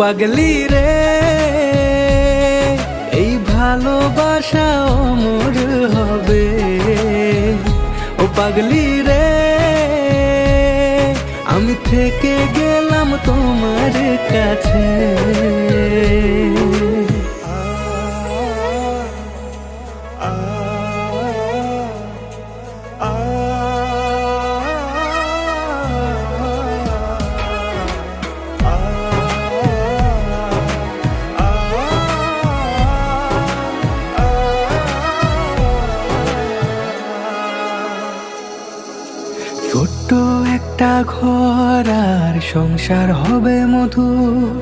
পাগলি রে, এই ভালোবাসা অমর হবে। ও পাগলি রে, আমি থেকে গেলাম তোমার কাছে। ছোট্ট একটা ঘর আর সংসার হবে মধুর,